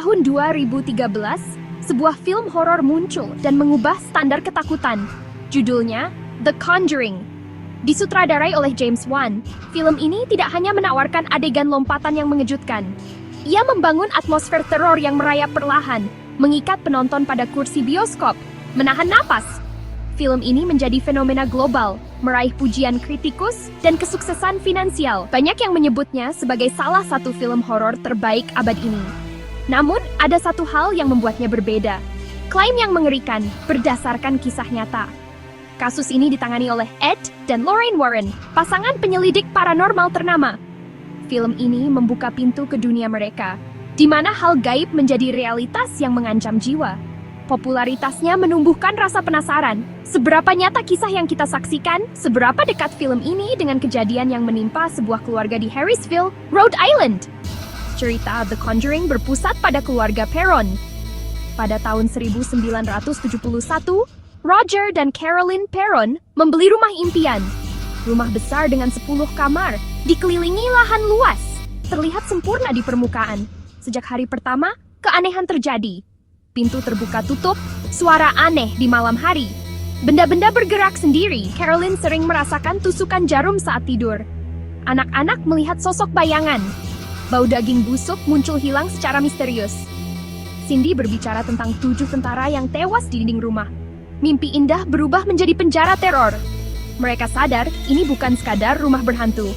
tahun 2013, sebuah film horor muncul dan mengubah standar ketakutan. Judulnya The Conjuring. Disutradarai oleh James Wan, film ini tidak hanya menawarkan adegan lompatan yang mengejutkan. Ia membangun atmosfer teror yang merayap perlahan, mengikat penonton pada kursi bioskop, menahan napas. Film ini menjadi fenomena global, meraih pujian kritikus dan kesuksesan finansial. Banyak yang menyebutnya sebagai salah satu film horor terbaik abad ini. Namun, ada satu hal yang membuatnya berbeda. Klaim yang mengerikan berdasarkan kisah nyata. Kasus ini ditangani oleh Ed dan Lorraine Warren, pasangan penyelidik paranormal ternama. Film ini membuka pintu ke dunia mereka, di mana hal gaib menjadi realitas yang mengancam jiwa. Popularitasnya menumbuhkan rasa penasaran. Seberapa nyata kisah yang kita saksikan? Seberapa dekat film ini dengan kejadian yang menimpa sebuah keluarga di Harrisville, Rhode Island? Cerita The Conjuring berpusat pada keluarga Perron. Pada tahun 1971, Roger dan Carolyn Perron membeli rumah impian. Rumah besar dengan 10 kamar, dikelilingi lahan luas, terlihat sempurna di permukaan. Sejak hari pertama, keanehan terjadi. Pintu terbuka tutup, suara aneh di malam hari. Benda-benda bergerak sendiri. Carolyn sering merasakan tusukan jarum saat tidur. Anak-anak melihat sosok bayangan. Bau daging busuk muncul hilang secara misterius. Cindy berbicara tentang 7 tentara yang tewas di dinding rumah. Mimpi indah berubah menjadi penjara teror. Mereka sadar ini bukan sekadar rumah berhantu.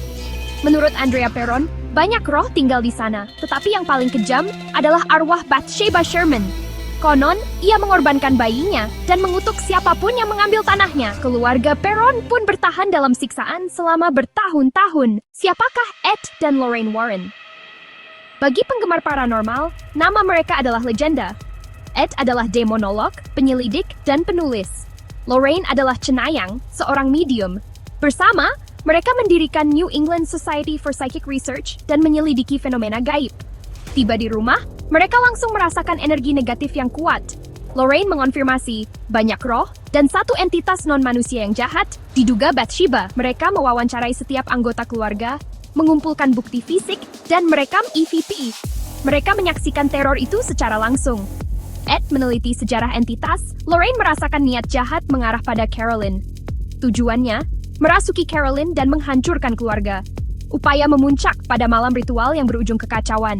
Menurut Andrea Perron, banyak roh tinggal di sana, tetapi yang paling kejam adalah arwah Bathsheba Sherman. Konon, ia mengorbankan bayinya dan mengutuk siapapun yang mengambil tanahnya. Keluarga Perron pun bertahan dalam siksaan selama bertahun-tahun. Siapakah Ed dan Lorraine Warren? Bagi penggemar paranormal, nama mereka adalah legenda. Ed adalah demonolog, penyelidik, dan penulis. Lorraine adalah cenayang, seorang medium. Bersama, mereka mendirikan New England Society for Psychic Research dan menyelidiki fenomena gaib. Tiba di rumah, mereka langsung merasakan energi negatif yang kuat. Lorraine mengonfirmasi banyak roh dan satu entitas non-manusia yang jahat, diduga Bathsheba. Mereka mewawancarai setiap anggota keluarga, mengumpulkan bukti fisik, dan merekam EVP. Mereka menyaksikan teror itu secara langsung. Ed meneliti sejarah entitas, Lorraine merasakan niat jahat mengarah pada Carolyn. Tujuannya, merasuki Carolyn dan menghancurkan keluarga. Upaya memuncak pada malam ritual yang berujung kekacauan.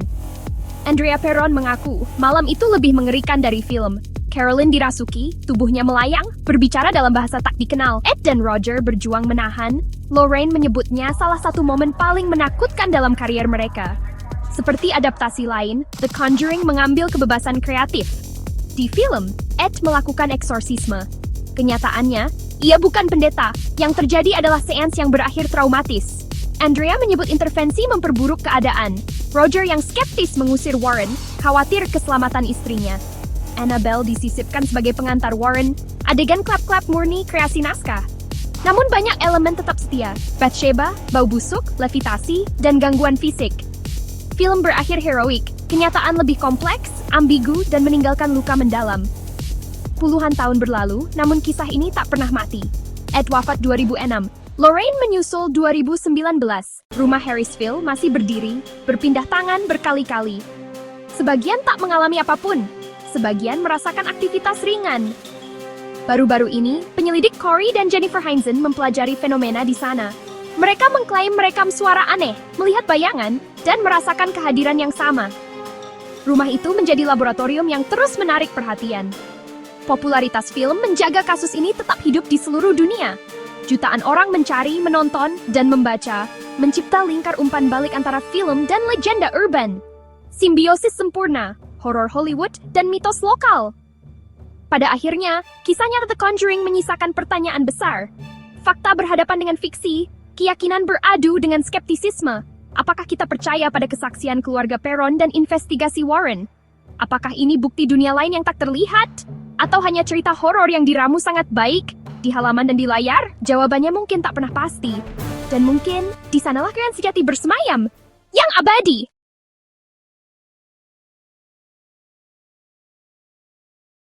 Andrea Perron mengaku, malam itu lebih mengerikan dari film. Carolyn dirasuki, tubuhnya melayang, berbicara dalam bahasa tak dikenal. Ed dan Roger berjuang menahan. Lorraine menyebutnya salah satu momen paling menakutkan dalam karier mereka. Seperti adaptasi lain, The Conjuring mengambil kebebasan kreatif. Di film, Ed melakukan eksorsisme. Kenyataannya, ia bukan pendeta. Yang terjadi adalah seans yang berakhir traumatis. Andrea menyebut intervensi memperburuk keadaan. Roger yang skeptis mengusir Warren, khawatir keselamatan istrinya. Annabelle disisipkan sebagai pengantar Warren, adegan klap-klap murni kreasi naskah. Namun banyak elemen tetap setia. Bathsheba, bau busuk, levitasi, dan gangguan fisik. Film berakhir heroik, kenyataan lebih kompleks, ambigu, dan meninggalkan luka mendalam. Puluhan tahun berlalu, namun kisah ini tak pernah mati. Ed wafat 2006. Lorraine menyusul 2019. Rumah Harrisville masih berdiri, berpindah tangan berkali-kali. Sebagian tak mengalami apapun. Sebagian merasakan aktivitas ringan. Baru-baru ini, penyelidik Corey dan Jennifer Heinzen mempelajari fenomena di sana. Mereka mengklaim merekam suara aneh, melihat bayangan, dan merasakan kehadiran yang sama. Rumah itu menjadi laboratorium yang terus menarik perhatian. Popularitas film menjaga kasus ini tetap hidup di seluruh dunia. Jutaan orang mencari, menonton, dan membaca, mencipta lingkar umpan balik antara film dan legenda urban. Simbiosis sempurna, horor Hollywood, dan mitos lokal. Pada akhirnya, kisah nyata The Conjuring menyisakan pertanyaan besar. Fakta berhadapan dengan fiksi, keyakinan beradu dengan skeptisisme. Apakah kita percaya pada kesaksian keluarga Perron dan investigasi Warren? Apakah ini bukti dunia lain yang tak terlihat? Atau hanya cerita horor yang diramu sangat baik? Di halaman dan di layar, jawabannya mungkin tak pernah pasti. Dan mungkin, di sanalah keran sejati bersemayam, yang abadi.